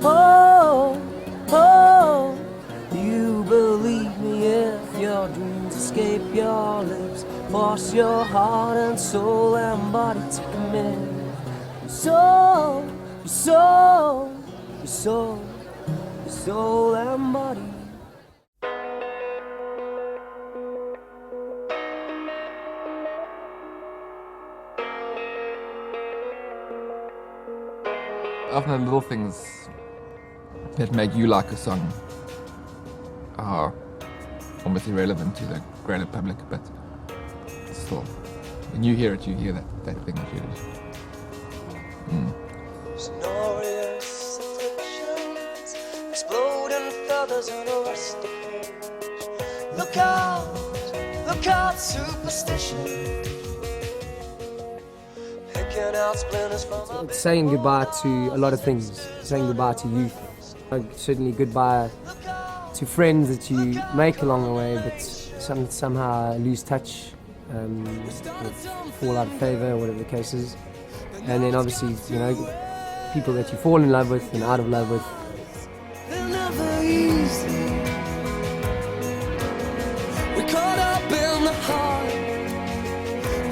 Oh, oh, you believe me if your dreams escape your lips, force your heart and soul and body to commit. Soul, soul, soul, soul and body. Often the little things that make you like a song are almost irrelevant to the greater public, but still, when you hear it, you hear that thing that you do. Glorious afflictions, exploding feathers on a rusty cage. Look out, superstition. Picking out splinters from a It's saying goodbye to a lot of things, saying goodbye to youth, certainly goodbye to friends that you make along the way, but somehow lose touch, fall out of favour, whatever the case is. And then obviously, people that you fall in love with and out of love with. They're never easy. We caught up in the heart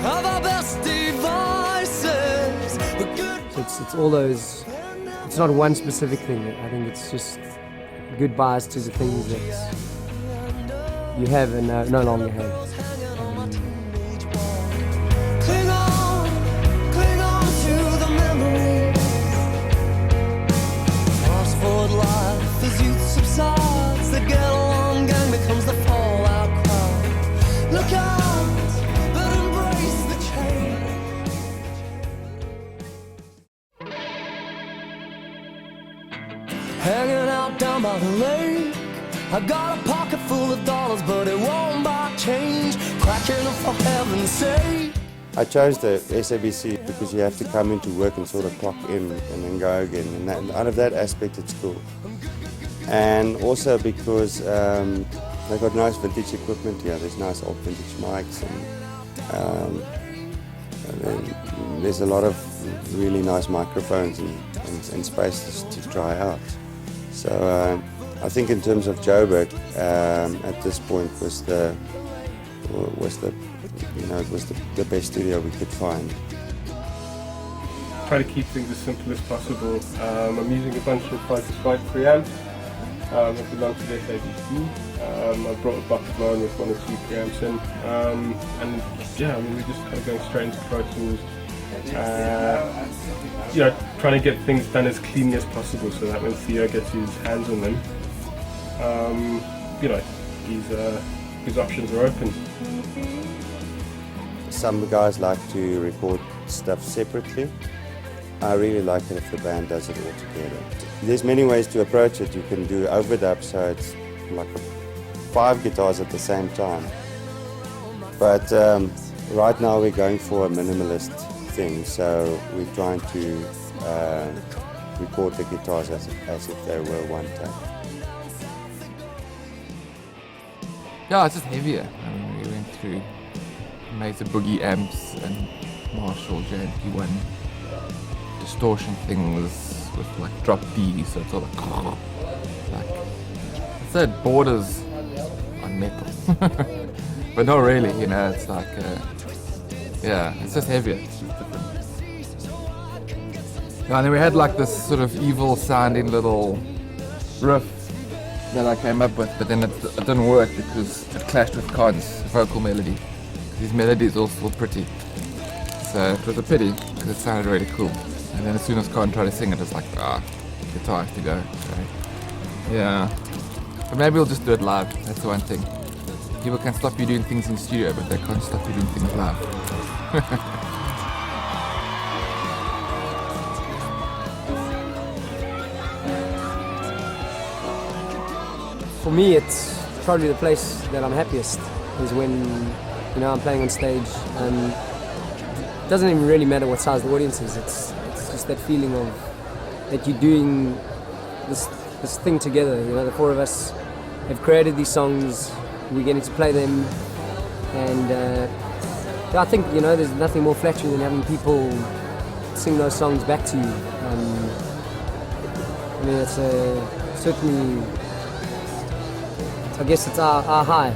of our best devices. We're good. So it's all those, it's not one specific thing. I think it's just goodbyes to the things that you have and no longer have. Cling on to the memories. Fast forward life as youth subsides. The get along gang becomes the fallout crowd. Look out, but embrace the change. Hanging out down by the lake, I got a pocket full of dollars, but it won't buy change. Cracking up for heaven's sake. I chose the SABC because you have to come into work and sort of clock in and then go again, and out of that aspect it's cool. And also because they've got nice vintage equipment here. There's nice old vintage mics, and then there's a lot of really nice microphones and spaces to try out. So I think in terms of Joburg, at this point was the best studio we could find. Try to keep things as simple as possible. I'm using a bunch of Focus 5 preamps. I belong to the SABC. I brought a box of my own with 1 or 2 preamps in. And yeah, we're just kind of going straight into Pro Tools. Trying to get things done as cleanly as possible so that when Theo gets his hands on them, his options are open. Some guys like to record stuff separately. I really like it if the band does it all together. There's many ways to approach it. You can do overdub, so it's like 5 guitars at the same time. But right now we're going for a minimalist thing, so we're trying to record the guitars as if they were one take. Yeah, it's just heavier. I mean, we went through Mesa Boogie amps and Marshall JMP1 distortion things with like drop D, so it's all like I said borders on metal. But not really, it's like it's just heavier. It's just different. Yeah, and then we had like this sort of evil sounding little riff that I came up with, but then it didn't work because it clashed with Khan's vocal melody. His melody is also pretty, so it was a pity because it sounded really cool. And then as soon as Con tried to sing it, it's like, guitar has to go. So, yeah. But maybe we'll just do it live. That's the one thing. People can stop you doing things in the studio, but they can't stop you doing things live. For me, it's probably the place that I'm happiest is when, you know, I'm playing on stage and it doesn't even really matter what size the audience is. It's just that feeling of that you're doing this thing together. You know, the four of us have created these songs. We're getting to play them, and I think, you know, there's nothing more flattering than having people sing those songs back to you. I mean, it's certainly, I guess it's our high.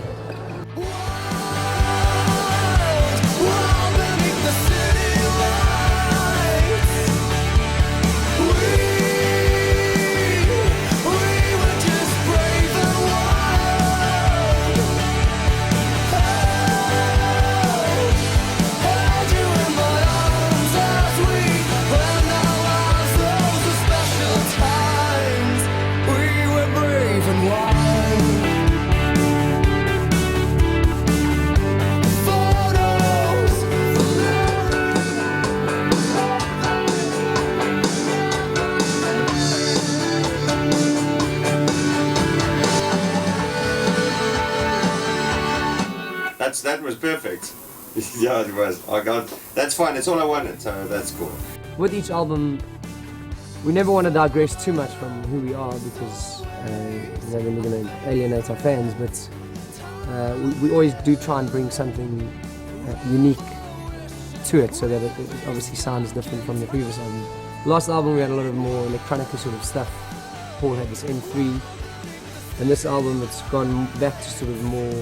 That was perfect. Yeah, it was. That's fine. That's all I wanted. So that's cool. With each album, we never want to digress too much from who we are because we're going to alienate our fans. But we always do try and bring something unique to it, so that it obviously sounds different from the previous album. Last album we had a lot of more electronic sort of stuff. Paul had this M3, and this album it's gone back to sort of more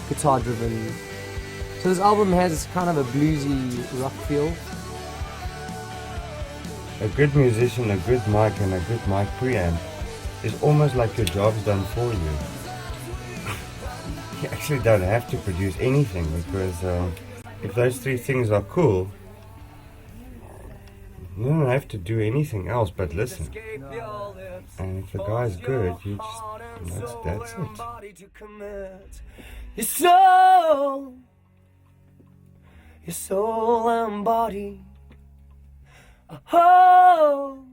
guitar driven. So this album has kind of a bluesy rock feel. A good musician, a good mic and a good mic preamp is almost like your job's done for you. You actually don't have to produce anything because if those three things are cool, you don't have to do anything else but listen. And if the guy's good, you just, that's it. Your soul and body. Oh.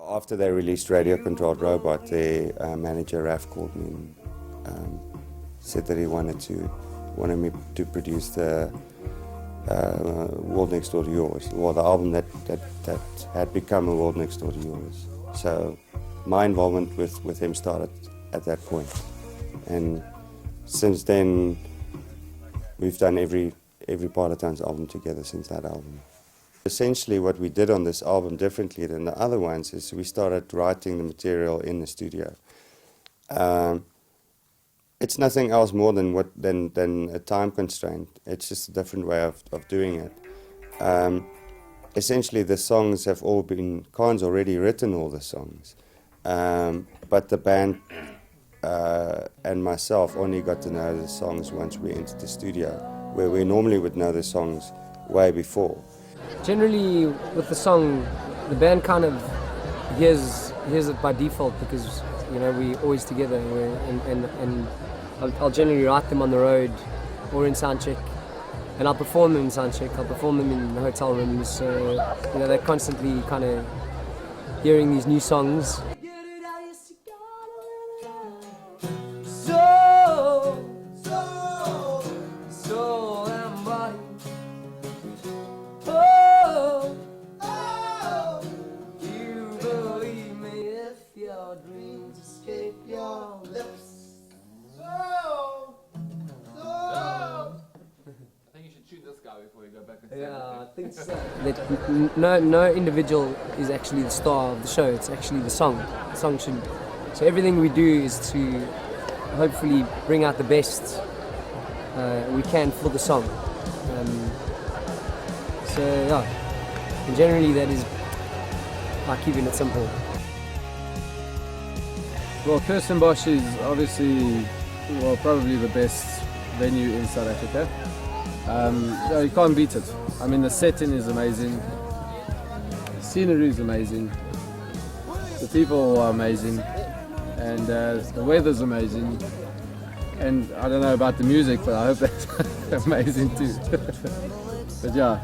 After they released Radio Controlled Robot, their manager Raf called me and said that he wanted me to produce the World Next Door to Yours, or the album that had become a World Next Door to Yours. So my involvement with him started at that point, and since then we've done every Parlotones album together since that album. Essentially what we did on this album differently than the other ones is we started writing the material in the studio. It's nothing else more than a time constraint. It's just a different way of doing it. Essentially the songs have all been, Khan's already written all the songs, but the band and myself only got to know the songs once we entered the studio, where we normally would know the songs way before. Generally, with the song, the band kind of hears it by default because, you know, we're always together, and I'll generally write them on the road or in soundcheck, and I'll perform them in soundcheck. I'll perform them in the hotel rooms, so you know they're constantly kind of hearing these new songs. Yeah, I think so. That no individual is actually the star of the show. It's actually the song. The song should. So everything we do is to hopefully bring out the best we can for the song. So yeah, and generally that is by keeping it simple. Well, Kirstenbosch is obviously, probably the best venue in South Africa. You can't beat it. I mean, the setting is amazing. scenery is amazing, the people are amazing, and the weather's amazing. And I don't know about the music, but I hope that's amazing too. But yeah,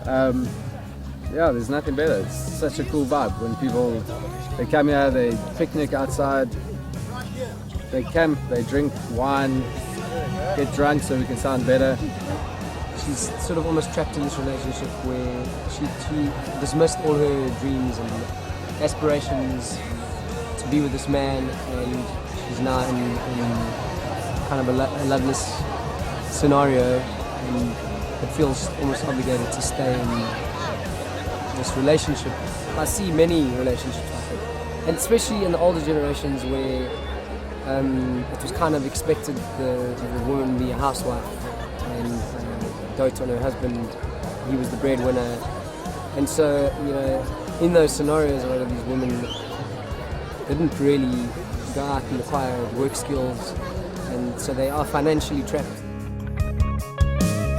there's nothing better. It's such a cool vibe when people, they come here, they picnic outside, they camp, they drink wine, get drunk so we can sound better. She's sort of almost trapped in this relationship where she dismissed all her dreams and aspirations to be with this man, and she's now in kind of a loveless scenario, and it feels almost obligated to stay in this relationship. I see many relationships like that, and especially in the older generations where it was kind of expected the woman be a housewife and dote on her husband. He was the breadwinner, and so in those scenarios, a lot of these women didn't really go out and acquire work skills, and so they are financially trapped.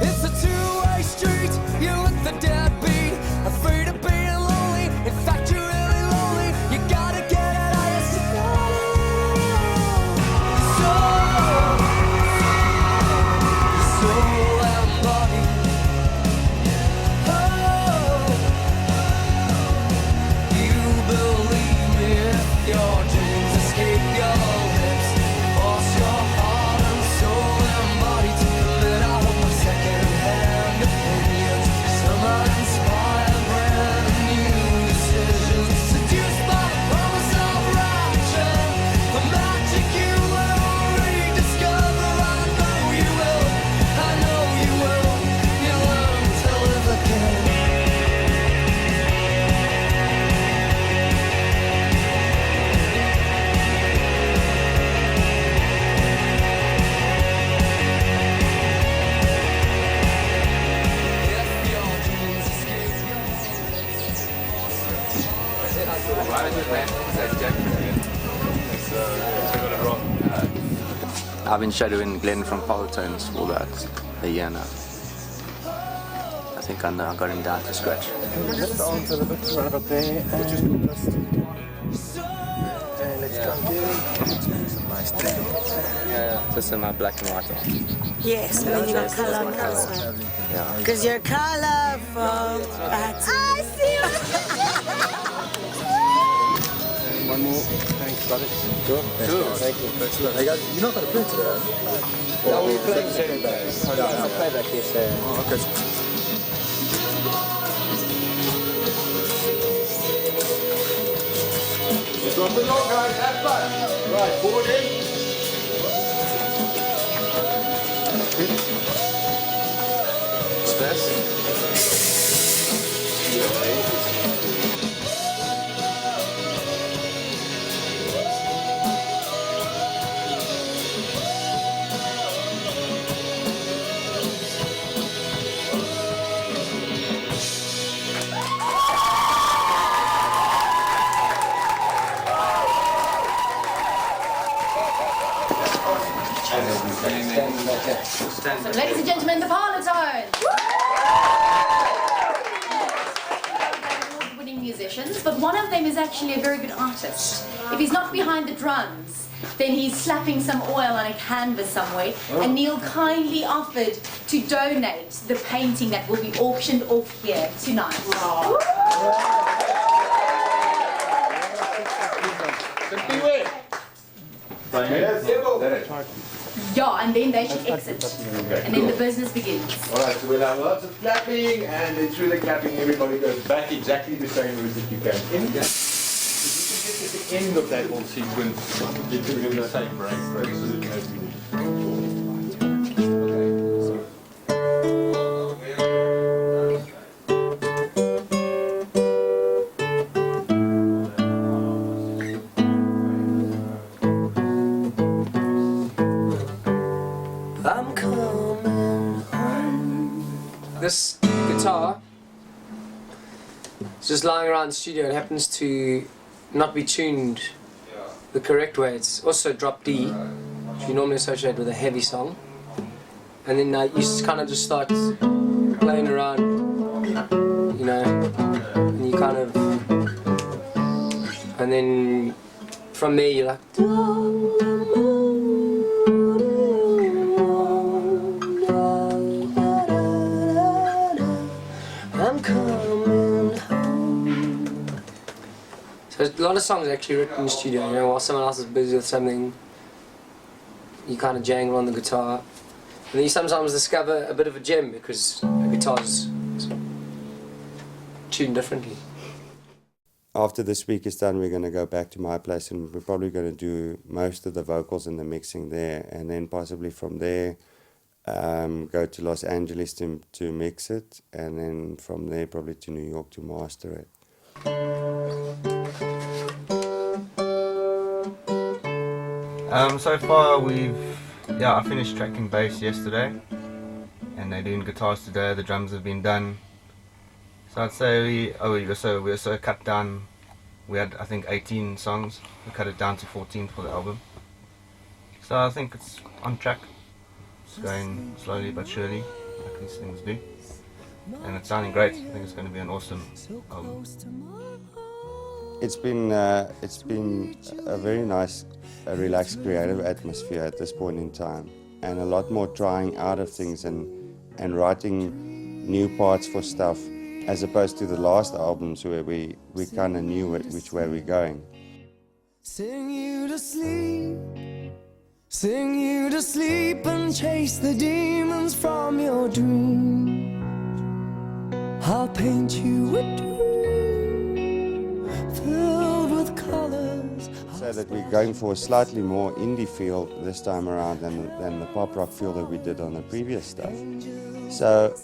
It's a two-way street. You look the deadbeat, afraid of being lonely. In fact, you're really lonely. You gotta get it out of soul and body. Oh, you believe me if your dreams escape your lips. Force your heart and soul and body to let out of my second-hand opinions. Some uninspired brand new decisions, seduced by the promise of rapture. The magic you will rediscover. I know you will. I know you will. You learn to live again. If your dreams escape your Why did you land that jacket? I've been shadowing Glenn from Parlotones for about a year now. I think I got him down to scratch. Just answer a bit right up there and just let's come here. Nice thing. Yeah, just in my black and white. Yes, and then you got colour on the outside. Because you're colourful. I see One more. Thanks, brother. Sure. Thank you. Hey guys, you're not going to play today, are you? No, we're playing Saturday. I'll play back yesterday. Oh, okay. Drop the log, guys. Have fun. Right, board in. So, ladies and gentlemen, the Parlotones! Award-winning musicians, but one of them is actually a very good artist. If he's not behind the drums, then he's slapping some oil on a canvas somewhere, and Neil kindly offered to donate the painting that will be auctioned off here tonight. Yeah, and then they should exit. And then the business begins. Alright, so we'll have lots of clapping, and then through the clapping everybody goes back exactly the same route that you came in. If you can get to the end of that whole sequence, you can give the same break so that you know. I'm coming home. This guitar is just lying around the studio. It happens to not be tuned the correct way. It's also drop D, which you normally associate with a heavy song. And then you kind of just start playing around, and you kind of And then from there you're like, I'm coming home. So a lot of songs are actually written in the studio, you know, while someone else is busy with something, you kind of jangle on the guitar. And then you sometimes discover a bit of a gem because the guitar's tuned differently. After this week is done, we're going to go back to my place and we're probably going to do most of the vocals and the mixing there, and then possibly from there go to Los Angeles to mix it, and then from there probably to New York to master it. So far I finished tracking bass yesterday and they're doing guitars today. The drums have been done. So I'd say we also cut down. We had I think 18 songs. We cut it down to 14 for the album. So I think it's on track. It's going slowly but surely, like these things do. And it's sounding great. I think it's going to be an awesome album. It's been a very nice, relaxed, creative atmosphere at this point in time, and a lot more trying out of things and writing new parts for stuff, as opposed to the last albums where we kind of knew which way we're going. Sing you to sleep, sing you to sleep and chase the demons from your dream. I'll paint you a dream filled with colors. So that we're going for a slightly more indie feel this time around than the pop rock feel that we did on the previous stuff. So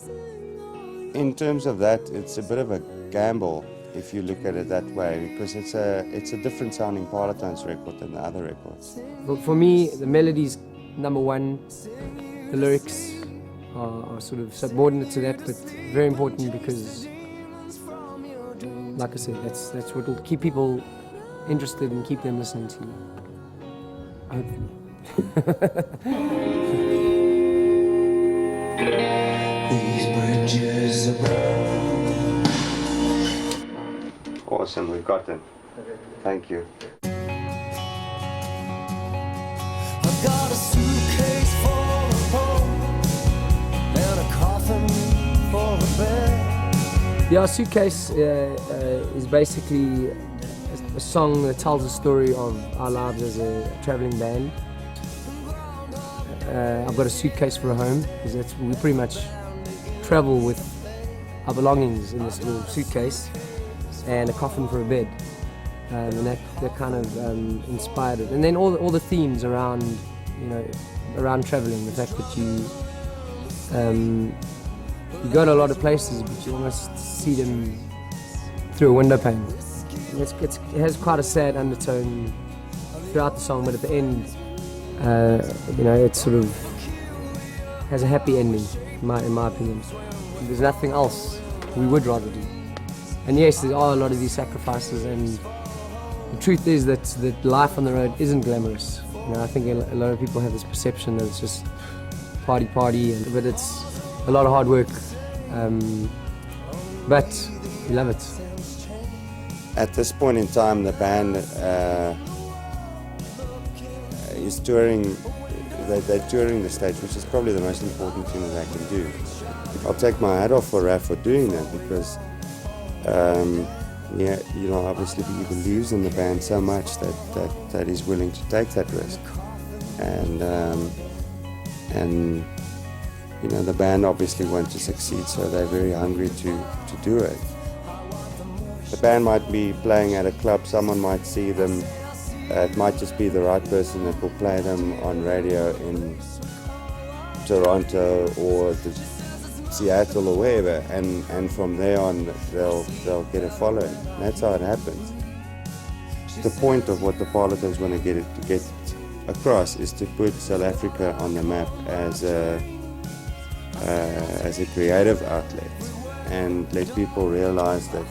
in terms of that, it's a bit of a gamble if you look at it that way, because it's a different sounding Parlotones record than the other records. But for me, the melody's number one, the lyrics are sort of subordinate to that, but very important because, like I said, that's what will keep people interested and keep them listening to you. Hopefully. These bridges are broken. Awesome, we've got them. Thank you. I've got a suitcase for a home and a coffin for a bed. Yeah, Suitcase is basically a song that tells a story of our lives as a traveling band. I've got a suitcase for a home because we pretty much travel with our belongings in this little suitcase, and a coffin for a bed, and that kind of inspired it. And then all the themes around, around traveling, the fact that you go to a lot of places, but you almost see them through a window pane. It has quite a sad undertone throughout the song, but at the end, it sort of has a happy ending, in my opinion. There's nothing else we would rather do. And yes, there are a lot of these sacrifices, and the truth is that life on the road isn't glamorous. I think a lot of people have this perception that it's just party, but it's a lot of hard work. But we love it. At this point in time, the band is touring. They're touring the stage, which is probably the most important thing that I can do. I'll take my hat off for Raf for doing that, because obviously he believes in the band so much that he's willing to take that risk, and the band obviously want to succeed, so they're very hungry to do it. The band might be playing at a club, someone might see them, it might just be the right person that will play them on radio in Toronto or Seattle or wherever, and from there on they'll get a following. That's how it happens. The point of what the Parlotones want to get across is to put South Africa on the map as a creative outlet, and let people realize that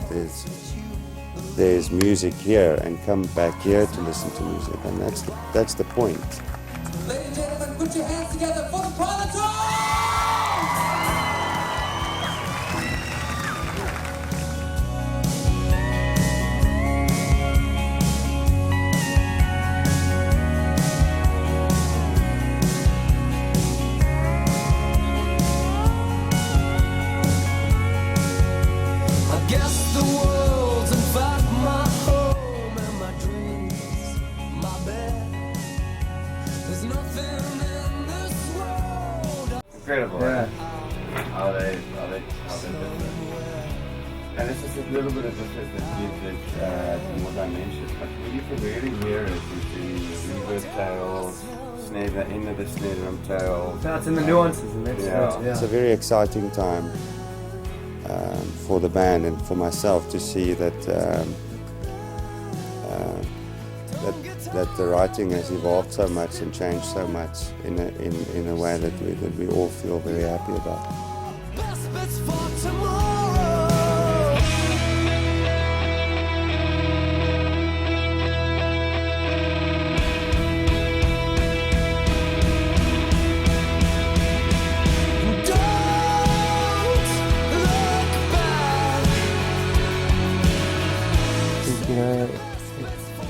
there's music here, and come back here to listen to music, and that's the point. Ladies and gentlemen, put your hands together for the Parlotones! like how they're different. And it's just a little bit of difference that gives it more dimension. But when you can really hear it, you see reverb tails, snare, the end of the snare drum tail. That's in the nuances, and that's Yeah, it's a very exciting time for the band and for myself to see that that the writing has evolved so much and changed so much in a way that we all feel very happy about.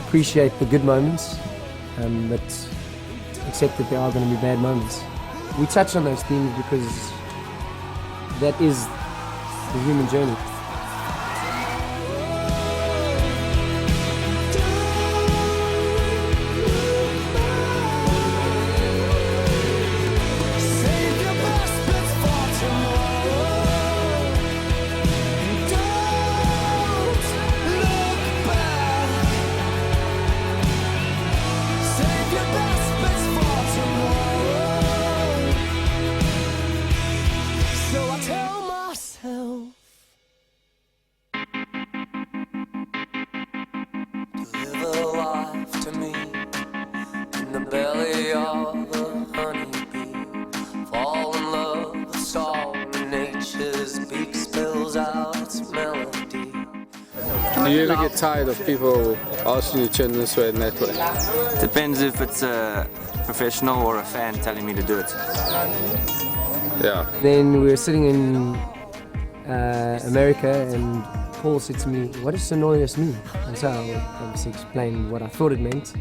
Appreciate the good moments, but accept that there are going to be bad moments. We touch on those themes because that is the human journey. Do you ever get tired of people asking you to turn this way and that way? Depends if it's a professional or a fan telling me to do it. Yeah. Then we were sitting in America and Paul said to me, "What does sonorous mean?" And so I obviously explained what I thought it meant.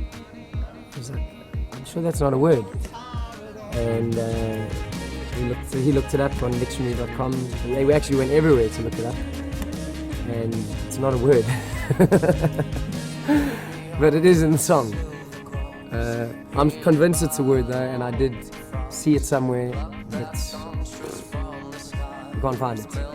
He was like, "I'm sure that's not a word." And he looked it up on dictionary.com. We actually went everywhere to look it up. And it's not a word. But it is in the song. I'm convinced it's a word though, and I did see it somewhere, but you can't find it.